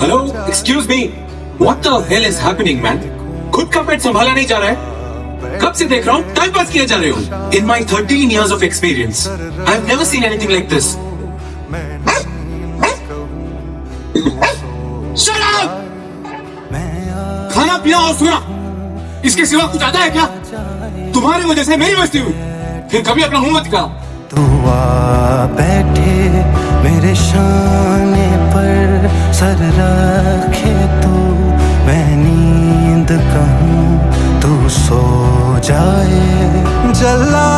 Hello, excuse me, what the hell is happening man? खुद का पेट संभाला नहीं जा रहा है? कब से देख रहा हूँ टाइम पास किया जा रहे हो। इन माई 13 years of experience, I have never seen anything like this. Shut up! खाना पीना और सोना, इसके सिवा कुछ आता है क्या? तुम्हारी वजह से मेरी मस्ती हुई, फिर कभी अपना मुंह मत दिखा। तू आ बैठे मेरे शाने पर सर रखे तू, मैं नींद कहूँ तू सो जाए। जला